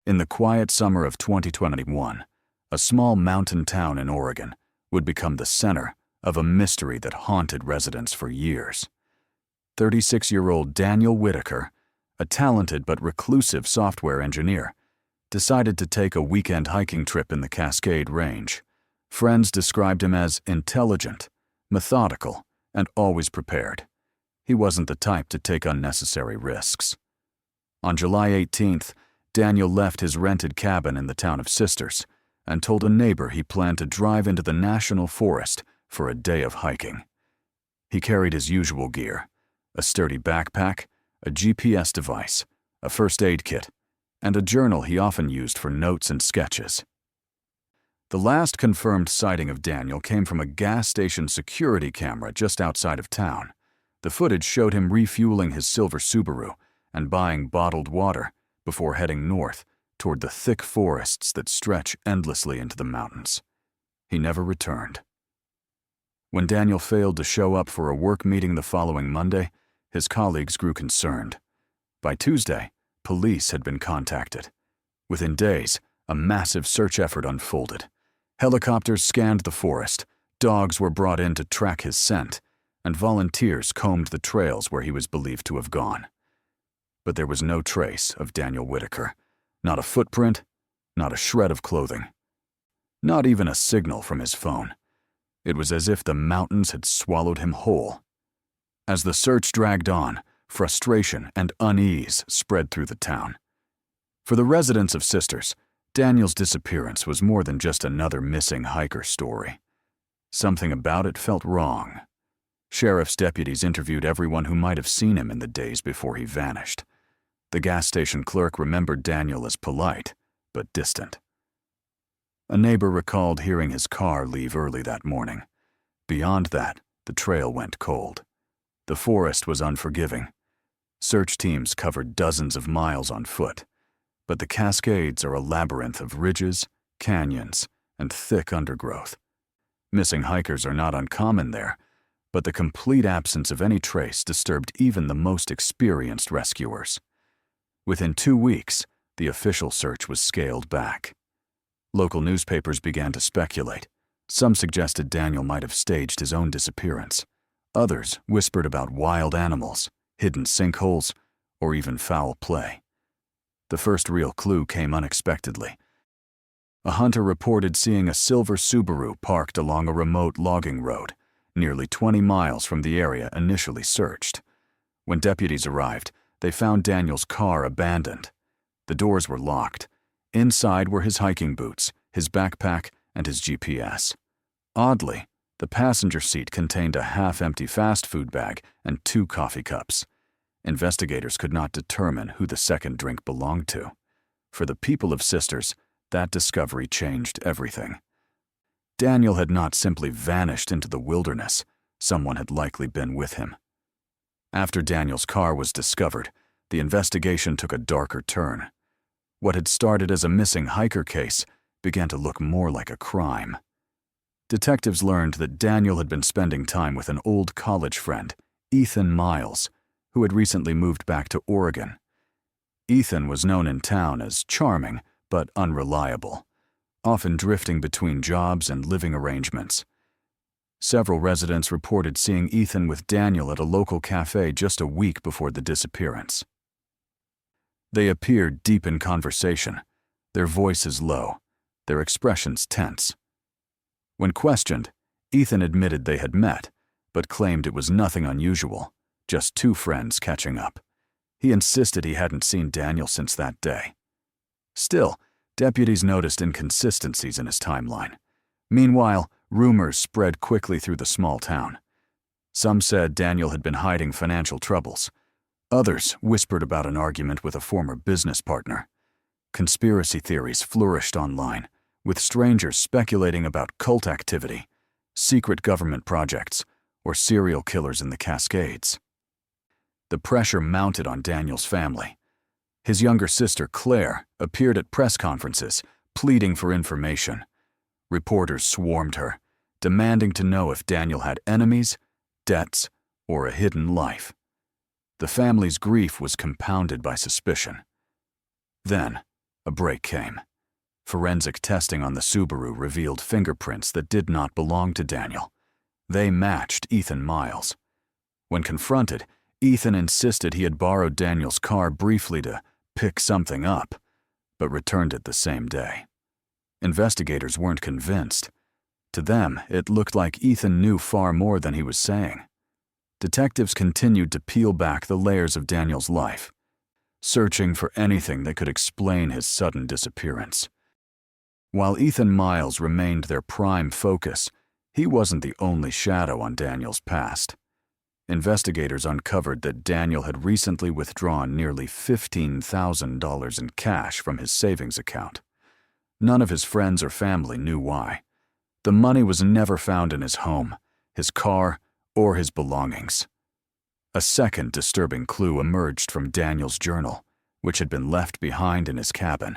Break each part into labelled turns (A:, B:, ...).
A: In the quiet summer of 2021, a small mountain town in Oregon would become the center of a mystery that haunted residents for years. 36-year-old Daniel Whitaker, a talented but reclusive software engineer, decided to take a weekend hiking trip in the Cascade Range. Friends described him as intelligent, methodical, and always prepared. He wasn't the type to take unnecessary risks. On July 18th, Daniel left his rented cabin in the town of Sisters and told a neighbor he planned to drive into the national forest for a day of hiking. He carried his usual gear: a sturdy backpack, a GPS device, a first aid kit, and a journal he often used for notes and sketches. The last confirmed sighting of Daniel came from a gas station security camera just outside of town. The footage showed him refueling his silver Subaru and buying bottled water before heading north toward the thick forests that stretch endlessly into the mountains. He never returned. When Daniel failed to show up for a work meeting the following Monday, his colleagues grew concerned. By Tuesday, police had been contacted. Within days, a massive search effort unfolded. Helicopters scanned the forest, dogs were brought in to track his scent, and volunteers combed the trails where he was believed to have gone. But there was no trace of Daniel Whitaker. Not a footprint, not a shred of clothing. Not even a signal from his phone. It was as if the mountains had swallowed him whole. As the search dragged on, frustration and unease spread through the town. For the residents of Sisters, Daniel's disappearance was more than just another missing hiker story. Something about it felt wrong. Sheriff's deputies interviewed everyone who might have seen him in the days before he vanished. The gas station clerk remembered Daniel as polite, but distant. A neighbor recalled hearing his car leave early that morning. Beyond that, the trail went cold. The forest was unforgiving. Search teams covered dozens of miles on foot, but the Cascades are a labyrinth of ridges, canyons, and thick undergrowth. Missing hikers are not uncommon there, but the complete absence of any trace disturbed even the most experienced rescuers. Within 2 weeks, the official search was scaled back. Local newspapers began to speculate. Some suggested Daniel might have staged his own disappearance. Others whispered about wild animals, hidden sinkholes, or even foul play. The first real clue came unexpectedly. A hunter reported seeing a silver Subaru parked along a remote logging road, nearly 20 miles from the area initially searched. When deputies arrived, they found Daniel's car abandoned. The doors were locked. Inside were his hiking boots, his backpack, and his GPS. Oddly, the passenger seat contained a half-empty fast food bag and 2 coffee cups. Investigators could not determine who the second drink belonged to. For the people of Sisters, that discovery changed everything. Daniel had not simply vanished into the wilderness. Someone had likely been with him. After Daniel's car was discovered, the investigation took a darker turn. What had started as a missing hiker case began to look more like a crime. Detectives learned that Daniel had been spending time with an old college friend, Ethan Miles, who had recently moved back to Oregon. Ethan was known in town as charming but unreliable, often drifting between jobs and living arrangements. Several residents reported seeing Ethan with Daniel at a local cafe just a week before the disappearance. They appeared deep in conversation, their voices low, their expressions tense. When questioned, Ethan admitted they had met, but claimed it was nothing unusual, just 2 friends catching up. He insisted he hadn't seen Daniel since that day. Still, deputies noticed inconsistencies in his timeline. Meanwhile, rumors spread quickly through the small town. Some said Daniel had been hiding financial troubles. Others whispered about an argument with a former business partner. Conspiracy theories flourished online, with strangers speculating about cult activity, secret government projects, or serial killers in the Cascades. The pressure mounted on Daniel's family. His younger sister, Claire, appeared at press conferences, pleading for information. Reporters swarmed her, demanding to know if Daniel had enemies, debts, or a hidden life. The family's grief was compounded by suspicion. Then, A break came. Forensic testing on the Subaru revealed fingerprints that did not belong to Daniel. They matched Ethan Miles. When confronted, Ethan insisted he had borrowed Daniel's car briefly to pick something up, but returned it the same day. Investigators weren't convinced. To them, it looked like Ethan knew far more than he was saying. Detectives continued to peel back the layers of Daniel's life, searching for anything that could explain his sudden disappearance. While Ethan Miles remained their prime focus, he wasn't the only shadow on Daniel's past. Investigators uncovered that Daniel had recently withdrawn nearly $15,000 in cash from his savings account. None of his friends or family knew why. The money was never found in his home, his car, or his belongings. A second disturbing clue emerged from Daniel's journal, which had been left behind in his cabin.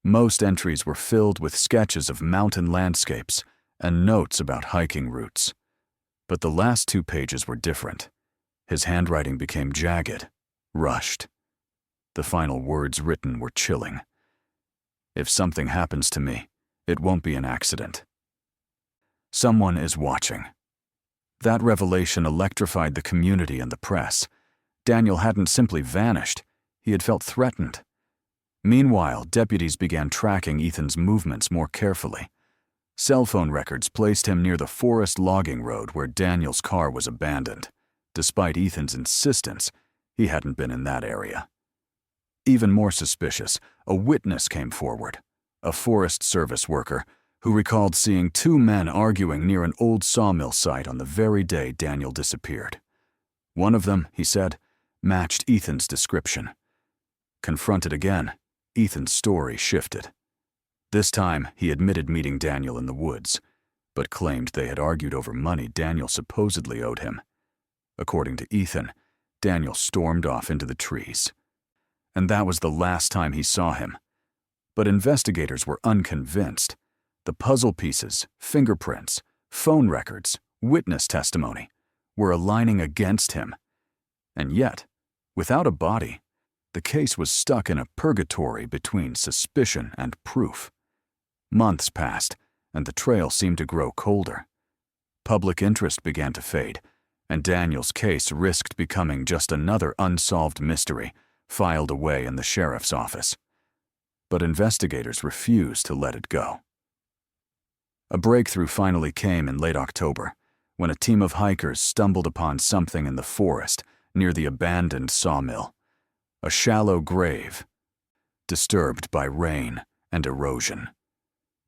A: Most entries were filled with sketches of mountain landscapes and notes about hiking routes. But the last 2 pages were different. His handwriting became jagged, rushed. The final words written were chilling. "If something happens to me, it won't be an accident. Someone is watching." That revelation electrified the community and the press. Daniel hadn't simply vanished, he had felt threatened. Meanwhile, deputies began tracking Ethan's movements more carefully. Cell phone records placed him near the forest logging road where Daniel's car was abandoned. Despite Ethan's insistence, he hadn't been in that area. Even more suspicious, a witness came forward, a Forest Service worker who recalled seeing 2 men arguing near an old sawmill site on the very day Daniel disappeared. One of them, he said, matched Ethan's description. Confronted again, Ethan's story shifted. This time, he admitted meeting Daniel in the woods, but claimed they had argued over money Daniel supposedly owed him. According to Ethan, Daniel stormed off into the trees. And that was the last time he saw him. But investigators were unconvinced. The puzzle pieces, fingerprints, phone records, witness testimony were aligning against him. And yet, without a body, the case was stuck in a purgatory between suspicion and proof. Months passed, and the trail seemed to grow colder. Public interest began to fade, and Daniel's case risked becoming just another unsolved mystery filed away in the sheriff's office. But investigators refused to let it go. A breakthrough finally came in late October, when a team of hikers stumbled upon something in the forest near the abandoned sawmill. A shallow grave, disturbed by rain and erosion.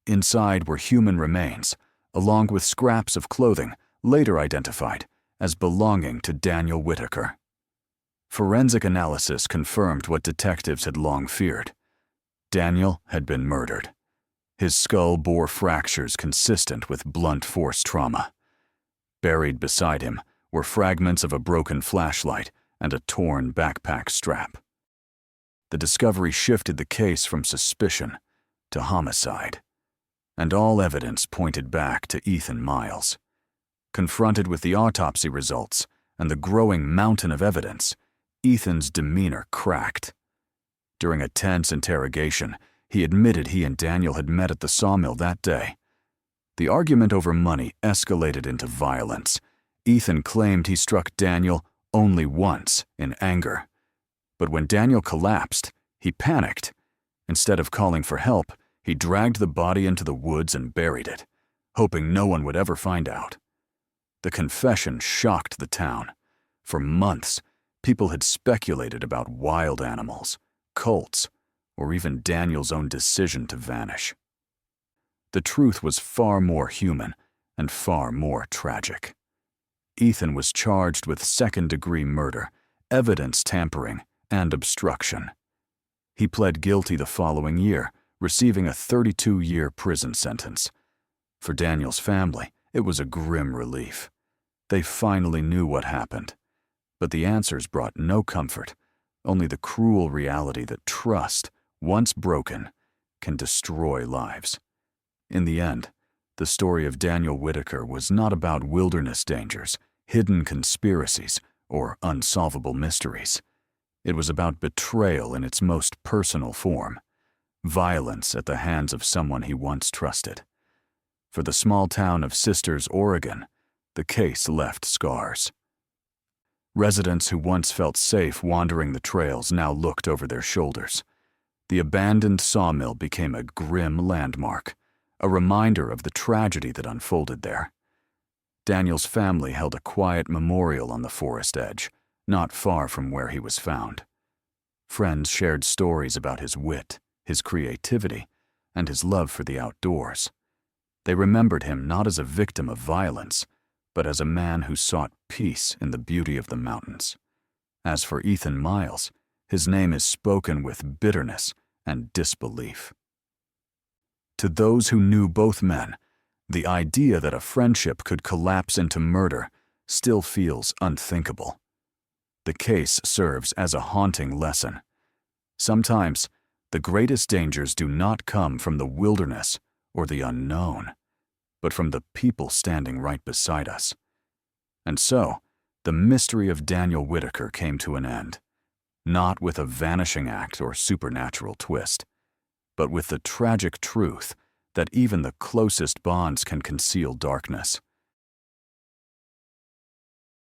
A: Inside were human remains, along with scraps of clothing later identified as belonging to Daniel Whitaker. Forensic analysis confirmed what detectives had long feared. Daniel had been murdered. His skull bore fractures consistent with blunt force trauma. Buried beside him were fragments of a broken flashlight and a torn backpack strap. The discovery shifted the case from suspicion to homicide, and all evidence pointed back to Ethan Miles. Confronted with the autopsy results and the growing mountain of evidence, Ethan's demeanor cracked. During a tense interrogation, he admitted he and Daniel had met at the sawmill that day. The argument over money escalated into violence. Ethan claimed he struck Daniel only once in anger. But when Daniel collapsed, he panicked. Instead of calling for help, he dragged the body into the woods and buried it, hoping no one would ever find out. The confession shocked the town. For months, people had speculated about wild animals, cults, or even Daniel's own decision to vanish. The truth was far more human and far more tragic. Ethan was charged with second-degree murder, evidence tampering, and obstruction. He pled guilty the following year, receiving a 32-year prison sentence. For Daniel's family, it was a grim relief. They finally knew what happened. But the answers brought no comfort, only the cruel reality that trust, once broken, can destroy lives. In the end, the story of Daniel Whitaker was not about wilderness dangers, hidden conspiracies, or unsolvable mysteries. It was about betrayal in its most personal form. violence at the hands of someone he once trusted. For the small town of Sisters, Oregon, the case left scars. Residents who once felt safe wandering the trails now looked over their shoulders. The abandoned sawmill became a grim landmark, a reminder of the tragedy that unfolded there. Daniel's family held a quiet memorial on the forest edge, not far from where he was found. Friends shared stories about his wit, his creativity, and his love for the outdoors. They remembered him not as a victim of violence, but as a man who sought peace in the beauty of the mountains. As for Ethan Miles, his name is spoken with bitterness and disbelief. To those who knew both men, the idea that a friendship could collapse into murder still feels unthinkable. The case serves as a haunting lesson. Sometimes, the greatest dangers do not come from the wilderness or the unknown, but from the people standing right beside us. And so, the mystery of Daniel Whitaker came to an end, not with a vanishing act or supernatural twist, but with the tragic truth that even the closest bonds can conceal darkness.